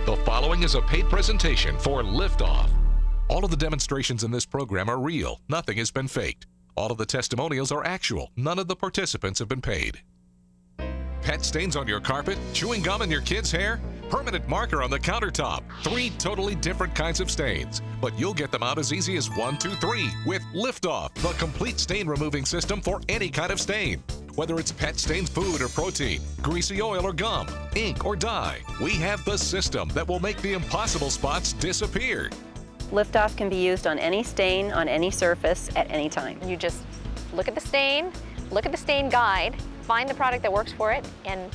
The following is a paid presentation for Liftoff. All of the demonstrations in this program are real. Nothing has been faked. All of the testimonials are actual. None of the participants have been paid. Pet stains on your carpet? Chewing gum in your kid's hair? Permanent marker on the countertop? 3 totally different kinds of stains. But you'll get them out as easy as 1, 2, 3 with Liftoff, the complete stain removing system for any kind of stain. Whether it's pet stains, food or protein, greasy oil or gum, ink or dye, we have the system that will make the impossible spots disappear. Liftoff can be used on any stain, on any surface, at any time. You just look at the stain guide, find the product that works for it, and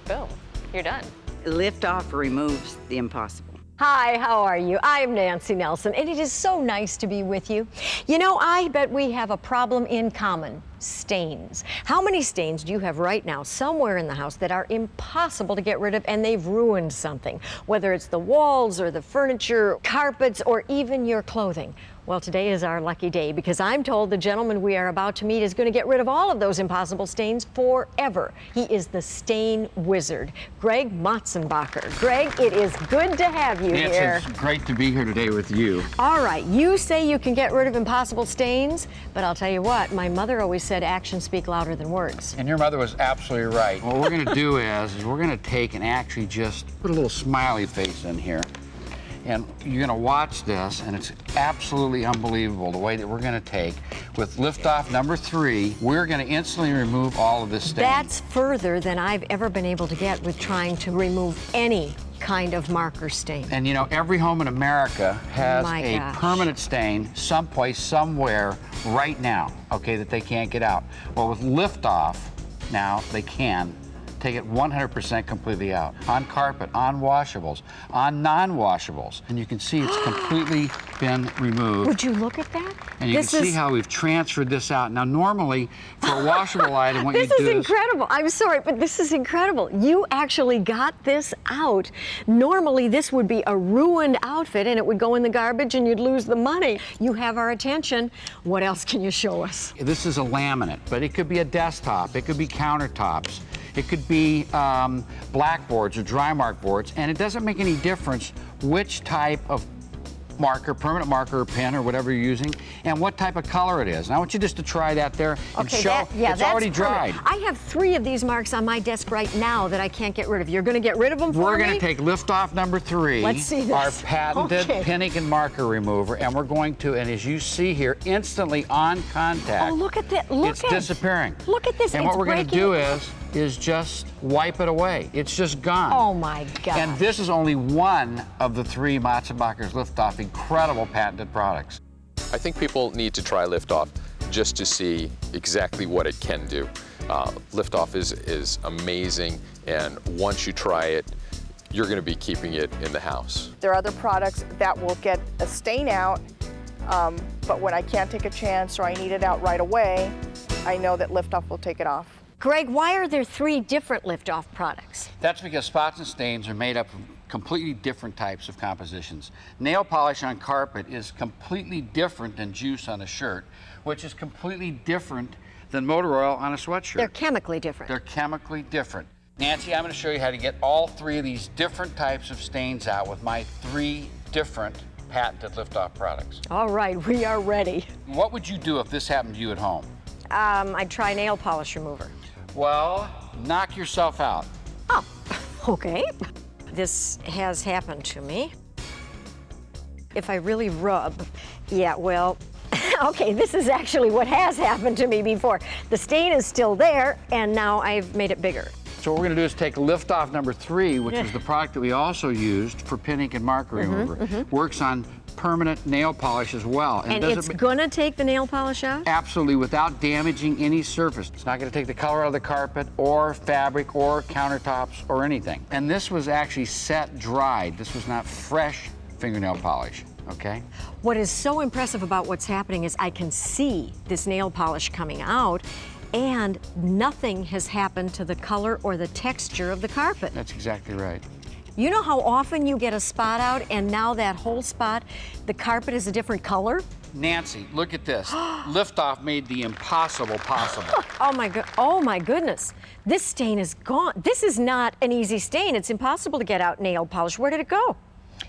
boom, you're done. Liftoff removes the impossible. Hi, how are you? I'm Nancy Nelson, and it is so nice to be with you. You know, I bet we have a problem in common: stains. How many stains do you have right now somewhere in the house that are impossible to get rid of, and they've ruined something? Whether it's the walls or the furniture, carpets, or even your clothing. Well, today is our lucky day because I'm told the gentleman we are about to meet is going to get rid of all of those impossible stains forever. He is the stain wizard, Greg Mötsenböcker. Greg, it is good to have you here. It's great to be here today with you. All right, you say you can get rid of impossible stains, but I'll tell you what, my mother always said actions speak louder than words. And your mother was absolutely right. What we're going to do is we're going to take and actually just put a little smiley face in here. And you're going to watch this, and it's absolutely unbelievable the way that we're going to take. With Liftoff number 3, we're going to instantly remove all of this stain. That's further than I've ever been able to get with trying to remove any kind of marker stain. And you know, every home in America has a permanent stain someplace, somewhere, right now, okay, that they can't get out. Well, with Liftoff, now they can take it 100% completely out. On carpet, on washables, on non-washables. And you can see it's completely been removed. Would you look at that? And you can see how we've transferred this out. Now, normally, for a washable item, what you do is... This is incredible. I'm sorry, but this is incredible. You actually got this out. Normally, this would be a ruined outfit, and it would go in the garbage, and you'd lose the money. You have our attention. What else can you show us? This is a laminate, but it could be a desktop. It could be countertops. It could be blackboards or dry mark boards, and it doesn't make any difference which type of marker, permanent marker or pen or whatever you're using, and what type of color it is. And I want you just to try that there and show it's already dried. I have 3 of these marks on my desk right now that I can't get rid of. You're going to get rid of them for me? We're going to take Liftoff number 3, Let's see this. Our patented penning and marker remover, and we're going to, and as you see here, instantly on contact, oh, look at that. It's disappearing. Look at this. And what we're going to do is just wipe it away. It's just gone. Oh my God. And this is only one of the 3 Mötsenböcker's Liftoff incredible patented products. I think people need to try Liftoff just to see exactly what it can do. Liftoff is amazing, and once you try it, you're going to be keeping it in the house. There are other products that will get a stain out, but when I can't take a chance or I need it out right away, I know that Liftoff will take it off. Greg, why are there 3 different Liftoff products? That's because spots and stains are made up of completely different types of compositions. Nail polish on carpet is completely different than juice on a shirt, which is completely different than motor oil on a sweatshirt. They're chemically different. They're chemically different. Nancy, I'm going to show you how to get all 3 of these different types of stains out with my 3 different patented Liftoff products. All right, we are ready. What would you do if this happened to you at home? I'd try nail polish remover. Well, knock yourself out. Oh, okay. This has happened to me. If I really rub, yeah, well, okay, this is actually what has happened to me before. The stain is still there, and now I've made it bigger. So what we're going to do is take Liftoff number 3, which is the product that we also used for pen, ink, and marker remover. Works on permanent nail polish as well. And it's going to take the nail polish out? Absolutely, without damaging any surface. It's not going to take the color out of the carpet or fabric or countertops or anything. And this was actually set dried. This was not fresh fingernail polish, okay? What is so impressive about what's happening is I can see this nail polish coming out, and nothing has happened to the color or the texture of the carpet. That's exactly right. You know how often you get a spot out and now that whole spot, the carpet is a different color? Nancy, look at this. Liftoff made the impossible possible. Oh my goodness. This stain is gone. This is not an easy stain. It's impossible to get out nail polish. Where did it go?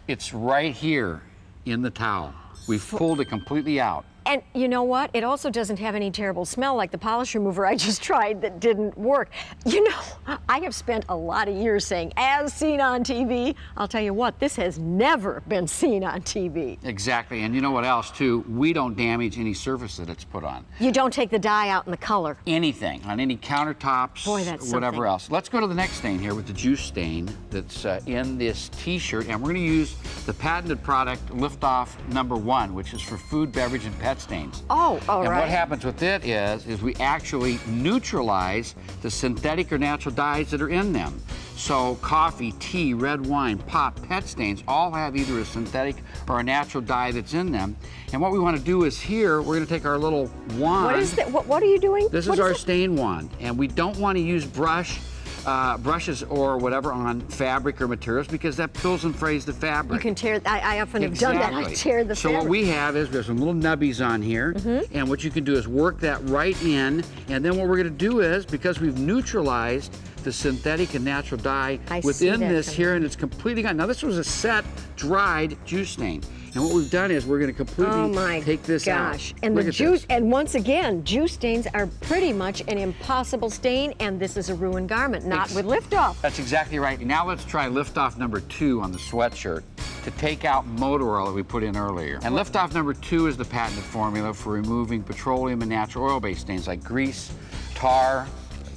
It's right here in the towel. We've pulled it completely out. And you know what? It also doesn't have any terrible smell like the polish remover I just tried that didn't work. You know, I have spent a lot of years saying, as seen on TV. I'll tell you what, this has never been seen on TV. Exactly, and you know what else too? We don't damage any surface that it's put on. You don't take the dye out in the color. Anything, on any countertops, Boy, that's whatever something. else. Let's go to the next stain here with the juice stain that's in this t-shirt, and we're gonna use the patented product Liftoff #1, which is for food, beverage, and pet stains. Oh, all and right. what happens with it is we actually neutralize the synthetic or natural dyes that are in them. So coffee, tea, red wine, pop, pet stains all have either a synthetic or a natural dye that's in them. And what we want to do is here, we're going to take our little wand. What is that? What are you doing? This is our stain wand, and we don't want to use brushes or whatever on fabric or materials because that pulls and frays the fabric. You can tear, I often have done that. I tear the So fabric. what we have is we have some little nubbies on here, and what you can do is work that right in, and then what we're going to do is, because we've neutralized the synthetic and natural dye within this here, and it's completely gone. Now this was a set, dried juice stain. And what we've done is we're going to completely take this out. Gosh. And the juice, and once again, juice stains are pretty much an impossible stain, and this is a ruined garment, not with Liftoff. That's exactly right. Now let's try Liftoff #2 on the sweatshirt to take out motor oil that we put in earlier. And Liftoff #2 is the patented formula for removing petroleum and natural oil-based stains like grease, tar,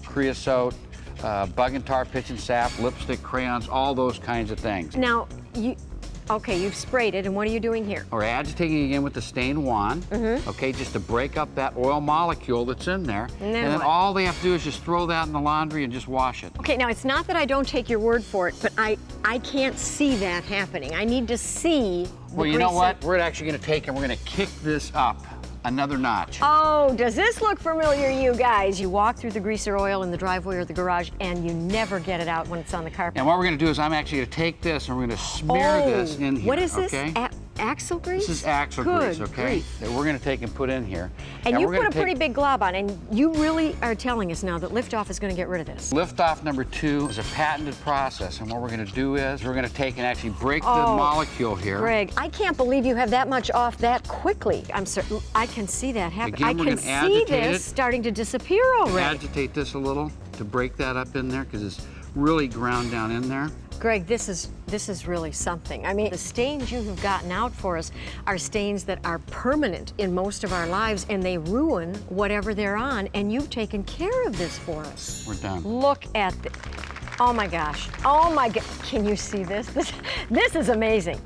creosote, bug and tar, pitch and sap, lipstick, crayons, all those kinds of things. Now, you've sprayed it, and what are you doing here? We're agitating again with the stain wand, okay, just to break up that oil molecule that's in there. And then all they have to do is just throw that in the laundry and just wash it. Okay, now it's not that I don't take your word for it, but I can't see that happening. I need to see the Well, you know grease. what? We're actually going to take and we're going to kick this up another notch. Oh, does this look familiar, you guys? You walk through the greaser oil in the driveway or the garage, and you never get it out when it's on the carpet. And what we're going to do is I'm actually going to take this and we're going to smear this in here. What is this? Okay? Axle grease? This is axle grease, okay? That we're going to take and put in here. And you put a pretty big glob on, and you really are telling us now that Liftoff is going to get rid of this. Liftoff #2 is a patented process, and what we're going to do is we're going to take and actually break the molecule here. Greg, I can't believe you have that much off that quickly. I'm certain I can see that happen. Again, I we're can gonna see agitate this it. starting to disappear already. Agitate this a little to break that up in there because it's really ground down in there. Greg, this is really something. I mean, the stains you have gotten out for us are stains that are permanent in most of our lives, and they ruin whatever they're on, and you've taken care of this for us. We're done. Look at this. Oh my gosh. Oh my God. Can you see this? This is amazing.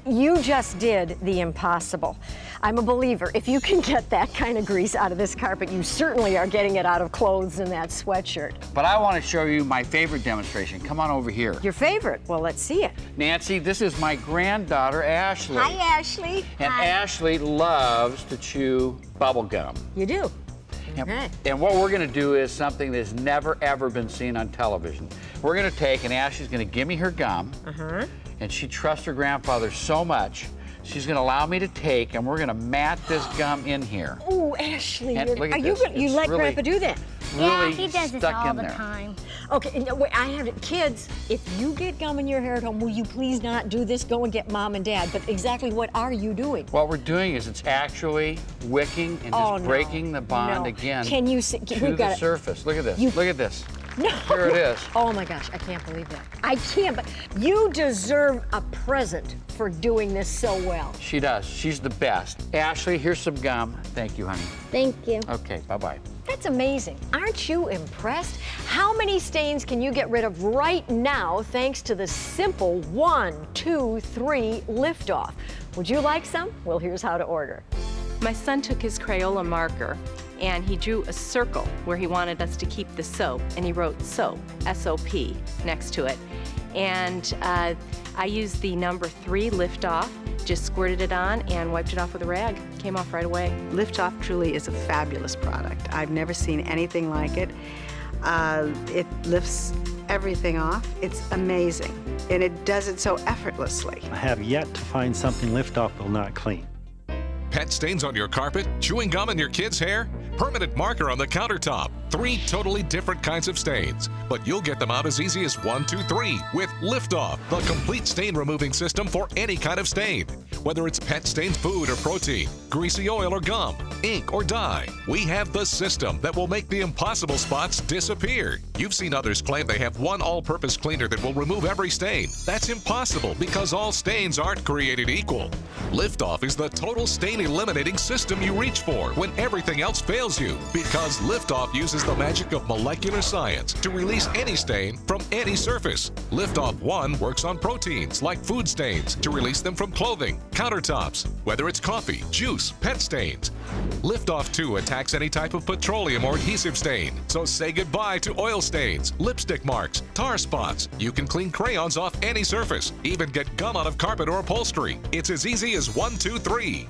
You just did the impossible. I'm a believer. If you can get that kind of grease out of this carpet, you certainly are getting it out of clothes in that sweatshirt. But I want to show you my favorite demonstration. Come on over here. Your favorite? Well, let's see it. Nancy, this is my granddaughter, Ashley. Hi, Ashley. And Hi. Ashley loves to chew bubble gum. You do? Okay. And what we're going to do is something that's never, ever been seen on television. We're going to take, and Ashley's going to give me her gum, and she trusts her grandfather so much, she's going to allow me to take, and we're going to mat this gum in here. Oh, Ashley, And look at are you this. gonna, you It's let really- Grandpa do that? Really he does this stuck all in the there. time. Okay, and wait, I have kids. If you get gum in your hair at home, will you please not do this? Go and get Mom and Dad. But exactly what are you doing? What we're doing is it's actually wicking and just breaking the bond again Can you see? to the surface. Look at this. Look at this. No. Here it is. Oh my gosh, I can't believe that. I can't, but you deserve a present for doing this so well. She does. She's the best. Ashley, here's some gum. Thank you, honey. Thank you. Okay, bye-bye. That's amazing. Aren't you impressed? How many stains can you get rid of right now thanks to the simple 1, 2, 3 Liftoff? Would you like some? Well, here's how to order. My son took his Crayola marker and he drew a circle where he wanted us to keep the soap, and he wrote soap, S-O-P, next to it. And I used the #3 Liftoff, just squirted it on and wiped it off with a rag. Came off right away. Liftoff truly is a fabulous product. I've never seen anything like it. It lifts everything off. It's amazing, and it does it so effortlessly. I have yet to find something Liftoff will not clean. Pet stains on your carpet? Chewing gum in your kid's hair? Permanent marker on the countertop? 3 totally different kinds of stains, but you'll get them out as easy as 1, 2, 3 with Liftoff, the complete stain removing system for any kind of stain. Whether it's pet stains, food or protein, greasy oil or gum, ink or dye, we have the system that will make the impossible spots disappear. You've seen others claim they have one all-purpose cleaner that will remove every stain. That's impossible because all stains aren't created equal. Liftoff is the total stain eliminating system you reach for when everything else fails you, because Liftoff uses the magic of molecular science to release any stain from any surface. Liftoff 1 works on proteins like food stains to release them from clothing, countertops, whether it's coffee, juice, pet stains. Liftoff 2 attacks any type of petroleum or adhesive stain, so say goodbye to oil stains, lipstick marks, tar spots. You can clean crayons off any surface, even get gum out of carpet or upholstery. It's as easy as 1, 2, 3.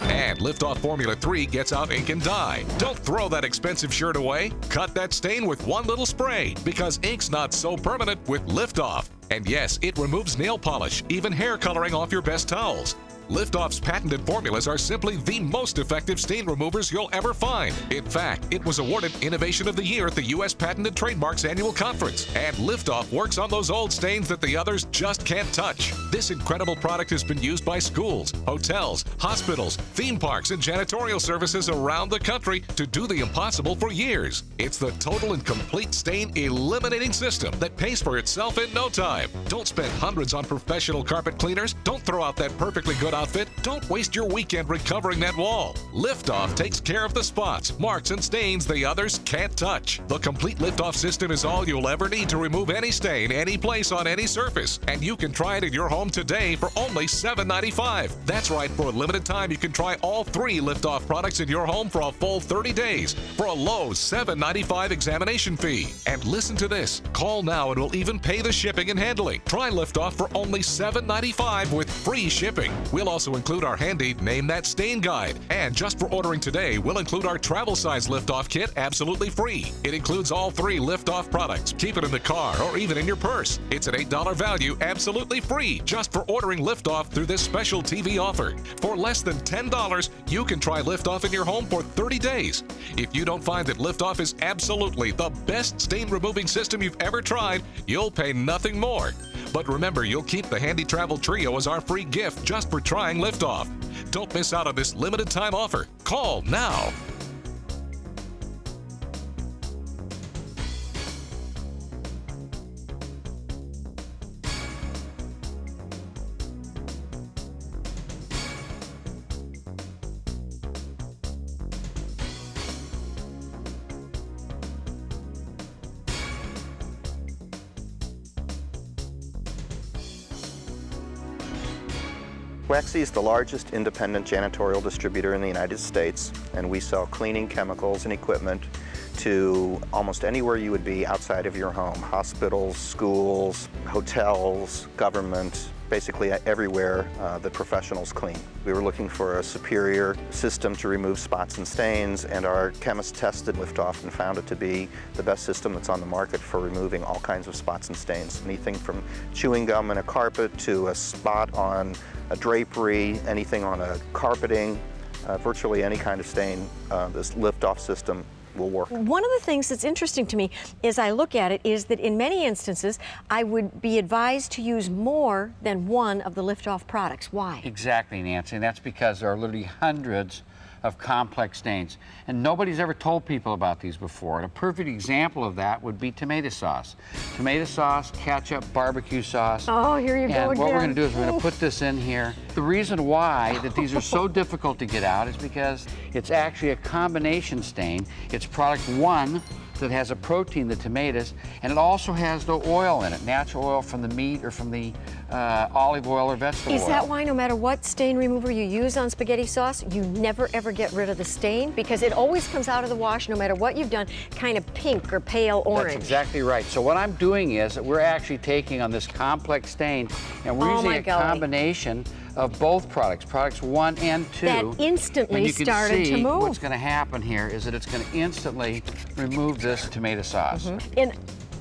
And Liftoff Formula 3 gets out ink and dye. Don't throw that expensive shirt away. Cut that stain with one little spray, because ink's not so permanent with Liftoff. And yes, it removes nail polish, even hair coloring off your best towels. Liftoff's patented formulas are simply the most effective stain removers you'll ever find. In fact, it was awarded Innovation of the Year at the U.S. Patented Trademarks Annual Conference. And Liftoff works on those old stains that the others just can't touch. This incredible product has been used by schools, hotels, hospitals, theme parks, and janitorial services around the country to do the impossible for years. It's the total and complete stain eliminating system that pays for itself in no time. Don't spend hundreds on professional carpet cleaners. Don't throw out that perfectly good outfit. Don't waste your weekend recovering that wall. Liftoff takes care of the spots, marks, and stains the others can't touch. The complete Liftoff system is all you'll ever need to remove any stain, any place, on any surface. And you can try it in your home today for only $7.95. That's right, for a limited time, you can try all 3 Liftoff products in your home for a full 30 days for a low $7.95 examination fee. And listen to this. Call now and we'll even pay the shipping and handling. Try Liftoff for only $7.95 with free shipping. We'll also include our handy Name That Stain guide. And just for ordering today, we'll include our travel size Liftoff kit absolutely free. It includes all 3 Liftoff products. Keep it in the car or even in your purse. It's an $8 value absolutely free just for ordering Liftoff through this special TV offer. For less than $10, you can try Liftoff in your home for 30 days. If you don't find that Liftoff is absolutely the best stain removing system you've ever tried, you'll pay nothing more. But remember, you'll keep the handy travel trio as our free gift just for trying Liftoff. Don't miss out on this limited time offer. Call now. Waxy is the largest independent janitorial distributor in the United States, and we sell cleaning chemicals and equipment to almost anywhere you would be outside of your home. Hospitals, schools, hotels, government, basically everywhere the professionals clean. We were looking for a superior system to remove spots and stains, and our chemists tested Liftoff and found it to be the best system that's on the market for removing all kinds of spots and stains. Anything from chewing gum in a carpet to a spot on a drapery, anything on a carpeting, virtually any kind of stain, this Liftoff system will work. One of the things that's interesting to me as I look at it is that in many instances I would be advised to use more than one of the Liftoff products. Why? Exactly, Nancy, and that's because there are literally hundreds of complex stains. And nobody's ever told people about these before. And a perfect example of that would be tomato sauce. Tomato sauce, ketchup, barbecue sauce. Oh, here you go again. And what we're going to do is we're going to put this in here. The reason why that these are so difficult to get out is because it's actually a combination stain. It's product 1 that has a protein, the tomatoes, and it also has the oil in it, natural oil from the meat or from the olive oil or vegetable oil. Is that why no matter what stain remover you use on spaghetti sauce, you never ever get rid of the stain? Because it always comes out of the wash, no matter what you've done, kind of pink or pale orange. That's exactly right. So what I'm doing is that we're actually taking on this complex stain, and we're using a combination of both products, products 1 and 2. That instantly started to move. What's going to happen here is that it's going to instantly remove this tomato sauce. And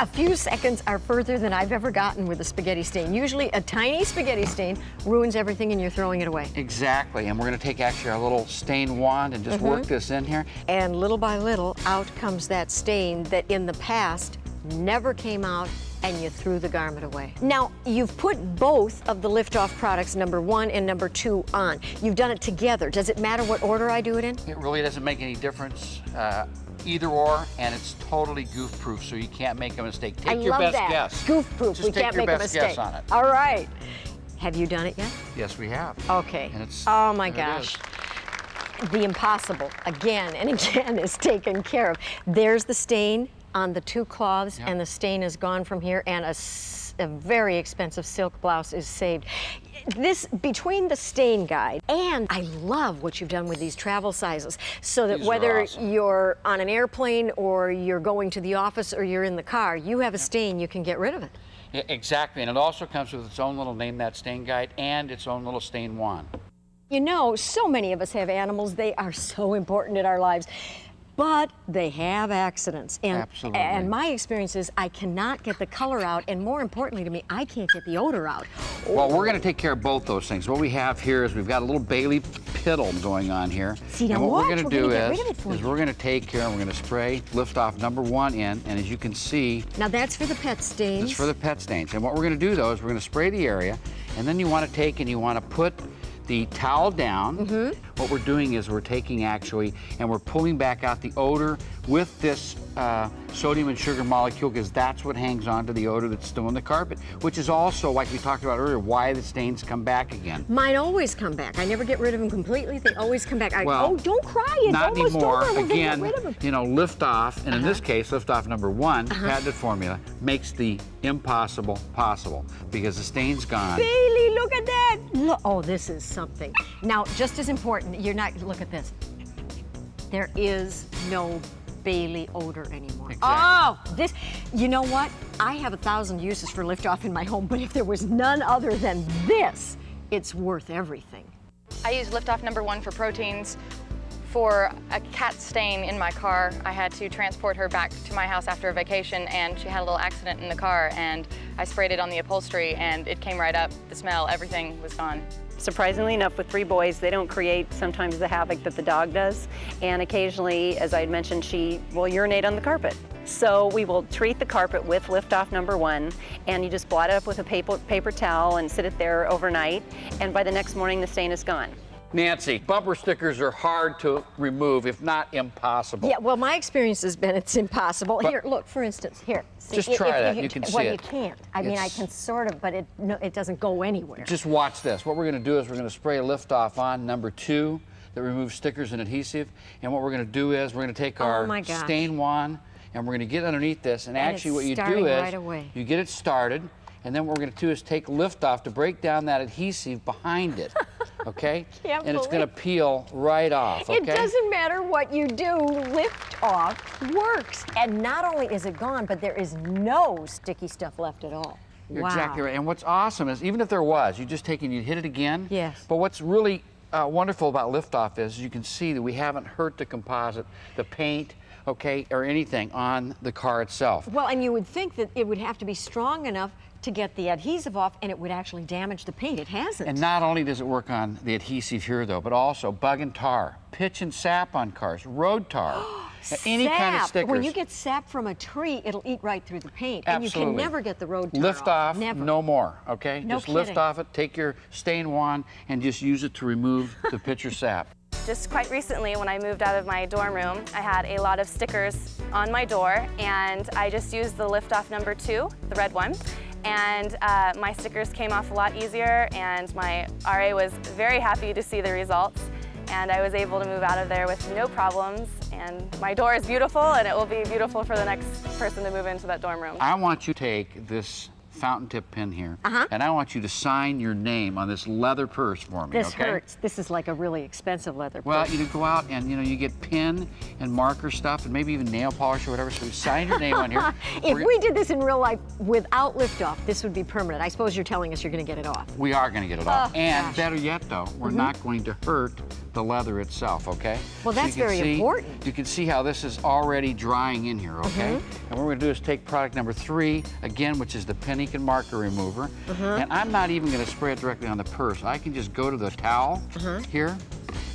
A few seconds are further than I've ever gotten with a spaghetti stain. Usually a tiny spaghetti stain ruins everything and you're throwing it away. Exactly, and we're gonna take actually our little stain wand and just work this in here. And little by little, out comes that stain that in the past never came out, and you threw the garment away. Now, you've put both of the Liftoff products, number 1 and number 2, on. You've done it together. Does it matter what order I do it in? It really doesn't make any difference. Either or, and it's totally goof-proof, so you can't make a mistake. Take your best guess. Goof-proof. Just we can't make a mistake. Guess on it. All right. Have you done it yet? Yes, we have. Okay. And it's, oh my gosh. The impossible, again and again, is taken care of. There's the stain on the 2 cloths, and the stain is gone from here, and a very expensive silk blouse is saved. This, between the stain guide, and I love what you've done with these travel sizes, so that whether you're on an airplane or you're going to the office or you're in the car, you have a stain, you can get rid of it. Yeah, exactly, and it also comes with its own little Name That Stain guide and its own little stain wand. You know, so many of us have animals. They are so important in our lives. But they have accidents. And, absolutely. And my experience is I cannot get the color out, and more importantly to me, I can't get the odor out. Well, we're going to take care of both those things. What we have here is we've got a little Bailey piddle going on here. See, now and what we're going to do is we're going to take care and we're going to spray Liftoff number 1 in, and as you can see... Now that's for the pet stains. That's for the pet stains. And what we're going to do, though, is we're going to spray the area, and then you want to take and you want to put the towel down. What we're doing is we're taking actually, and we're pulling back out the odor with this sodium and sugar molecule, because that's what hangs on to the odor that's still in the carpet, which is also, like we talked about earlier, why the stains come back again. Mine always come back. I never get rid of them completely. They always come back. Well, oh, don't cry. It's not almost anymore. over. We're Again, get rid of them. you know, Liftoff, and in this case, Liftoff number 1, patented formula, makes the impossible possible, because the stain's gone. Bailey, look at that. Look, oh, this is something. Now, just as important, you're not, look at this. There is no Bailey odor anymore. Exactly. Oh, this, you know what? I have 1,000 uses for Liftoff in my home, but if there was none other than this, it's worth everything. I use Liftoff number 1 for proteins. For a cat stain in my car, I had to transport her back to my house after a vacation, and she had a little accident in the car, and I sprayed it on the upholstery, and it came right up. The smell, everything was gone. Surprisingly enough, with 3 boys, they don't create sometimes the havoc that the dog does. And occasionally, as I had mentioned, she will urinate on the carpet. So we will treat the carpet with Liftoff number 1, and you just blot it up with a paper towel and sit it there overnight. And by the next morning, the stain is gone. Nancy, bumper stickers are hard to remove, if not impossible. Yeah, well, my experience has been it's impossible. But here, look, for instance, here. See, just try that, you can see it. Well, you can't. I mean, I can sort of, but it doesn't go anywhere. Just watch this. What we're going to do is we're going to spray Liftoff on number 2 that removes stickers and adhesive. And what we're going to do is we're going to take our stain wand and we're going to get underneath this. And actually what you do is you get it started. And then what we're going to do is take Liftoff to break down that adhesive behind it, okay? And it's going to peel right off, okay? It doesn't matter what you do, Liftoff works. And not only is it gone, but there is no sticky stuff left at all. You're exactly right. And what's awesome is even if there was, you just take and you hit it again. Yes. But what's really wonderful about Liftoff is you can see that we haven't hurt the composite, the paint, okay, or anything on the car itself. Well, and you would think that it would have to be strong enough to get the adhesive off, and it would actually damage the paint. It hasn't. And not only does it work on the adhesive here, though, but also bug and tar, pitch and sap on cars, road tar, any kind of stickers. When you get sap from a tree, it'll eat right through the paint. Absolutely. And you can never get the road tar Liftoff, off. Never. No more, okay? No just kidding. lift off it, take your stain wand, and just use it to remove the pitch or sap. Just quite recently, when I moved out of my dorm room, I had a lot of stickers on my door, and I just used the Liftoff number 2, the red one. And my stickers came off a lot easier, and my RA was very happy to see the results, and I was able to move out of there with no problems, and my door is beautiful, and it will be beautiful for the next person to move into that dorm room. I want you to take this fountain tip pin here, and I want you to sign your name on this leather purse for me, This hurts. This is like a really expensive leather purse. Well, you go out and, you get pen and marker stuff and maybe even nail polish or whatever, so you sign your name on here. If we did this in real life without Liftoff, this would be permanent. I suppose you're telling us you're going to get it off. We are going to get it off. And gosh. better yet, though, we're not going to hurt the leather itself, okay? Well, that's very important. You can see how this is already drying in here, okay? And what we're going to do is take product number 3, again, which is the pen, ink, and marker remover. And I'm not even going to spray it directly on the purse. I can just go to the towel here.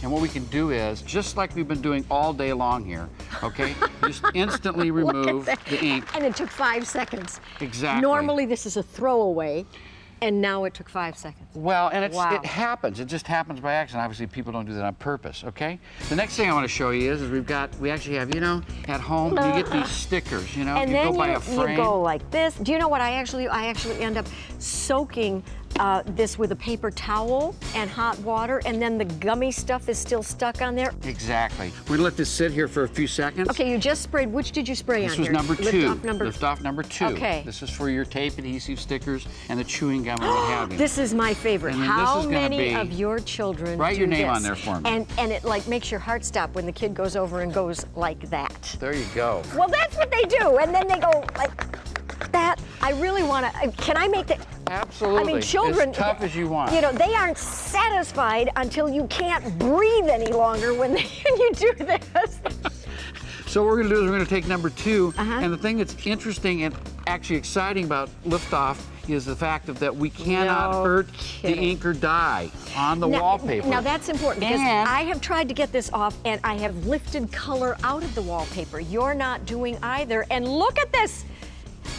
And what we can do is, just like we've been doing all day long here, okay, just instantly remove the ink. And it took 5 seconds. Exactly. Normally this is a throwaway, and now it took 5 seconds. Well, and it happens. It just happens by accident. Obviously, people don't do that on purpose, okay? The next thing I want to show you is we actually have, at home, you get these stickers, And you then go buy a frame. you go like this. Do you know what I actually end up soaking this with a paper towel and hot water, and then the gummy stuff is still stuck on there? Exactly. We're gonna let this sit here for a few seconds. Okay, you just sprayed, which did you spray on here? This was number 2. Liftoff number 2. Okay. This is for your tape adhesive stickers and the chewing gum and what have you. This is my favorite. And then How this is gonna many be, of your children write do your name this? on there for me. And it like makes your heart stop when the kid goes over and goes like that. There you go. Well, that's what they do, and then they go like that. I really want to. Can I make that? Absolutely. I mean, children. As tough as you want. They aren't satisfied until you can't breathe any longer when you do this. So what we're going to do is we're going to take number 2, and the thing that's interesting and actually exciting about Liftoff is the fact that we cannot hurt the ink or dye on the wallpaper. Now that's important because I have tried to get this off and I have lifted color out of the wallpaper. You're not doing either. And look at this.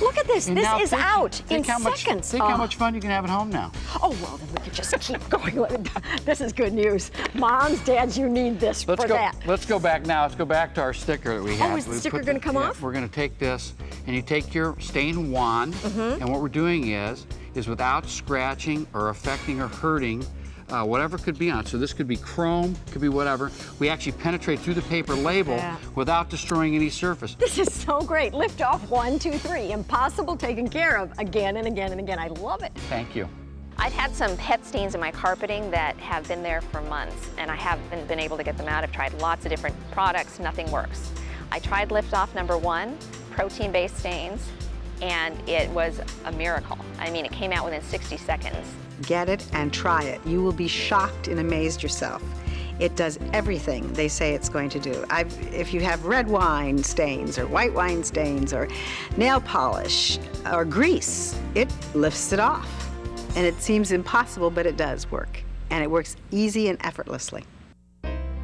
Look at this. This is out in seconds. Think how much fun you can have at home now. Oh, well, then we could just keep going. This is good news. Moms, dads, you need this for that. Let's go back now. Let's go back to our sticker that we have. Oh, is the sticker going to come off? We're going to take this, and you take your stain wand, and what we're doing is without scratching or affecting or hurting whatever could be on it. So this could be chrome, could be whatever. We actually penetrate through the paper label without destroying any surface. This is so great. Liftoff 1, 2, 3. Impossible taken care of again and again and again. I love it. Thank you. I've had some pet stains in my carpeting that have been there for months, and I haven't been able to get them out. I've tried lots of different products, nothing works. I tried Liftoff number 1, protein-based stains, and it was a miracle. I mean, it came out within 60 seconds. Get it and try it. You will be shocked and amazed yourself. It does everything they say it's going to do. If you have red wine stains or white wine stains or nail polish or grease, it lifts it off. And it seems impossible, but it does work. And it works easy and effortlessly.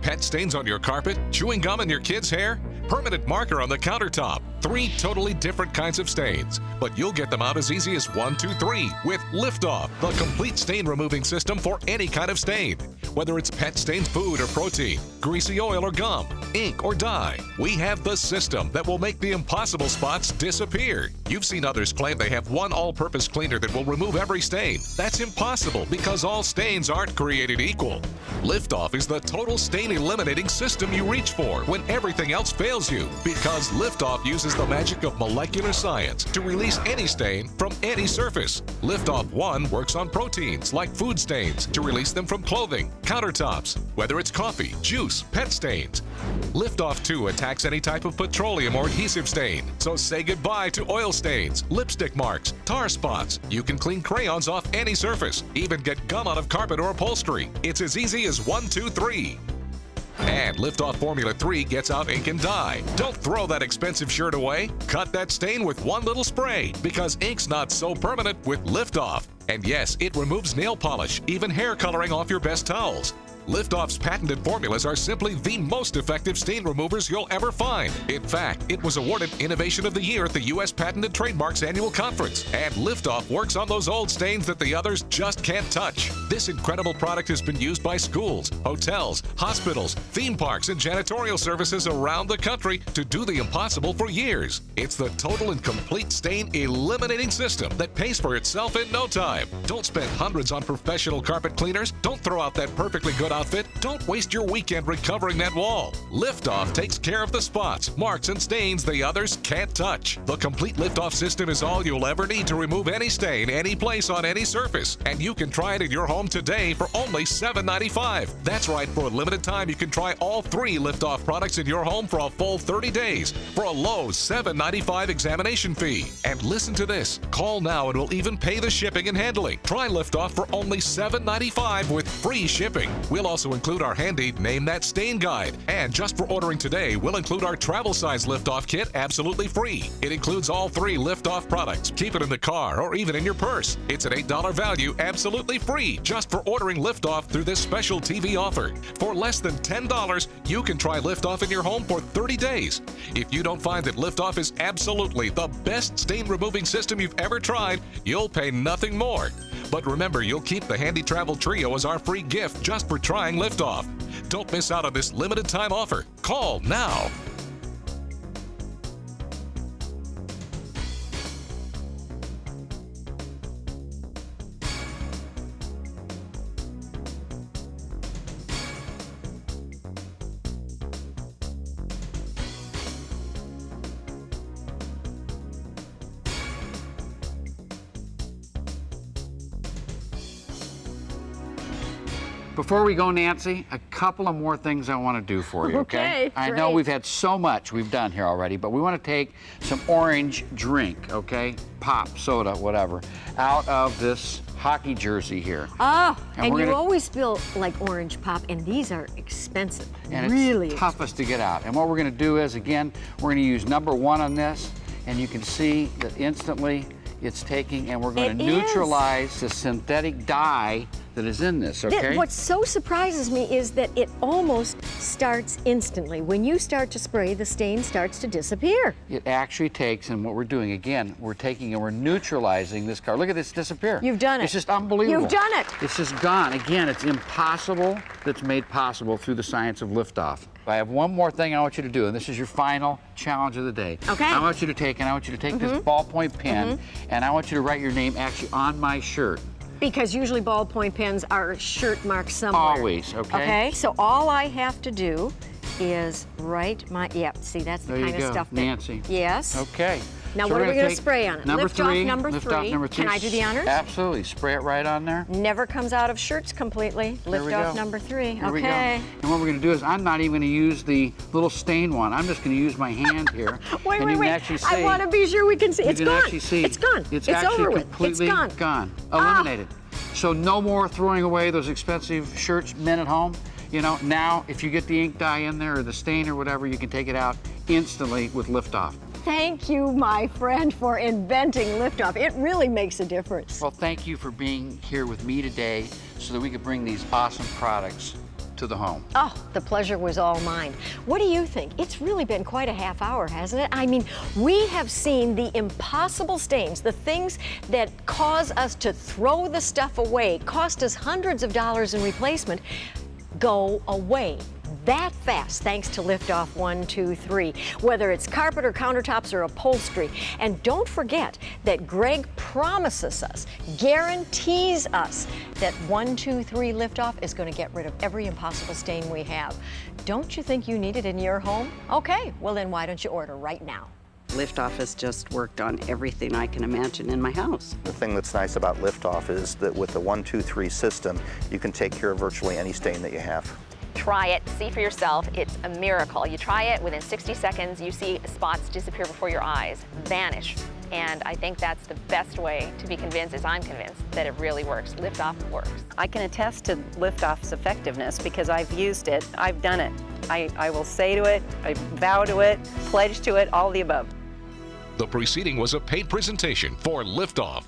Pet stains on your carpet? Chewing gum in your kid's hair? Permanent marker on the countertop? 3 totally different kinds of stains, but you'll get them out as easy as 1, 2, 3 with Liftoff, the complete stain removing system for any kind of stain. Whether it's pet stained food or protein, greasy oil or gum, ink or dye, we have the system that will make the impossible spots disappear. You've seen others claim they have one all-purpose cleaner that will remove every stain. That's impossible because all stains aren't created equal. Liftoff is the total stain eliminating system you reach for when everything else fails you, because Liftoff uses the magic of molecular science to release any stain from any surface. Liftoff 1 works on proteins like food stains to release them from clothing, countertops, whether it's coffee, juice, pet stains. Liftoff 2 attacks any type of petroleum or adhesive stain, so say goodbye to oil stains, lipstick marks, tar spots. You can clean crayons off any surface, even get gum out of carpet or upholstery. It's as easy as 1, 2, 3. And Liftoff Formula 3 gets out ink and dye. Don't throw that expensive shirt away. Cut that stain with one little spray, because ink's not so permanent with Liftoff. And yes, it removes nail polish, even hair coloring off your best towels. Liftoff's patented formulas are simply the most effective stain removers you'll ever find. In fact, it was awarded Innovation of the Year at the U.S. Patented Trademarks Annual Conference. And Liftoff works on those old stains that the others just can't touch. This incredible product has been used by schools, hotels, hospitals, theme parks, and janitorial services around the country to do the impossible for years. It's the total and complete stain eliminating system that pays for itself in no time. Don't spend hundreds on professional carpet cleaners. Don't throw out that perfectly good carpet outfit? Don't waste your weekend recovering that wall. Liftoff takes care of the spots, marks, and stains the others can't touch. The complete Liftoff system is all you'll ever need to remove any stain, any place on any surface. And you can try it in your home today for only $7.95. That's right, for a limited time you can try all 3 Liftoff products in your home for a full 30 days for a low $7.95 examination fee. And listen to this. Call now and we'll even pay the shipping and handling. Try Liftoff for only $7.95 with free shipping. We'll also include our handy Name That Stain guide. And just for ordering today, we'll include our travel size Liftoff kit absolutely free. It includes all 3 Liftoff products. Keep it in the car or even in your purse. It's an $8 value absolutely free just for ordering Liftoff through this special TV offer. For less than $10, you can try Liftoff in your home for 30 days. If you don't find that Liftoff is absolutely the best stain removing system you've ever tried, you'll pay nothing more. But remember, you'll keep the Handy Travel Trio as our free gift just for trying Liftoff. Don't miss out on this limited time offer. Call now. Before we go, Nancy, a couple of more things I want to do for you, okay? I know we've had so much we've done here already, but we want to take some orange drink, okay? Pop, soda, whatever, out of this hockey jersey here. Oh, and you always feel like orange pop, and these are expensive. And really it's toughest to get out. And what we're going to do is, again, we're going to use number 1 on this, and you can see that instantly it's taking, and we're going to neutralize the synthetic dye that is in this, okay? What so surprises me is that it almost starts instantly. When you start to spray, the stain starts to disappear. It actually takes, and what we're doing, again, we're taking and we're neutralizing this color. Look at this disappear. You've done it. It's just unbelievable. You've done it. It's just gone. Again, it's impossible. That's made possible through the science of Liftoff. I have one more thing I want you to do, and this is your final challenge of the day. Okay. I want you to take this ballpoint pen, and I want you to write your name actually on my shirt. Because usually ballpoint pens are shirt marked somewhere. Always, okay? Okay, so all I have to do is write my, see, that's the kind of stuff that... Nancy. Yes. Okay. Now what are we going to spray on it? Lift off number three. Can I do the honors? Absolutely. Spray it right on there. Never comes out of shirts completely. Lift off number 3. Here we go. And what we're going to do is, I'm not even going to use the little stain one. I'm just going to use my hand here. wait. Actually see, I want to be sure we can see. It's gone. Actually see, it's gone. It's over with. Completely it's gone. Eliminated. So no more throwing away those expensive shirts, men at home. You know, now if you get the ink dye in there or the stain or whatever, you can take it out instantly with Liftoff. Thank you, my friend, for inventing Liftoff. It really makes a difference. Well, thank you for being here with me today so that we could bring these awesome products to the home. Oh, the pleasure was all mine. What do you think? It's really been quite a half hour, hasn't it? I mean, we have seen the impossible stains, the things that cause us to throw the stuff away, cost us hundreds of dollars in replacement, go away that fast thanks to Liftoff 1, 2, 3, whether it's carpet or countertops or upholstery. And don't forget that Greg promises us, guarantees us that 1, 2, 3 Liftoff is going to get rid of every impossible stain we have. Don't you think you need it in your home? Okay, well then why don't you order right now? Liftoff has just worked on everything I can imagine in my house. The thing that's nice about Liftoff is that with the 1, 2, 3 system, you can take care of virtually any stain that you have. Try it, see for yourself. It's a miracle. You try it, within 60 seconds, you see spots disappear before your eyes, vanish. And I think that's the best way to be convinced, as I'm convinced, that it really works. Liftoff works. I can attest to Liftoff's effectiveness because I've used it, I've done it. I will say to it, I vow to it, pledge to it, all the above. The preceding was a paid presentation for Liftoff.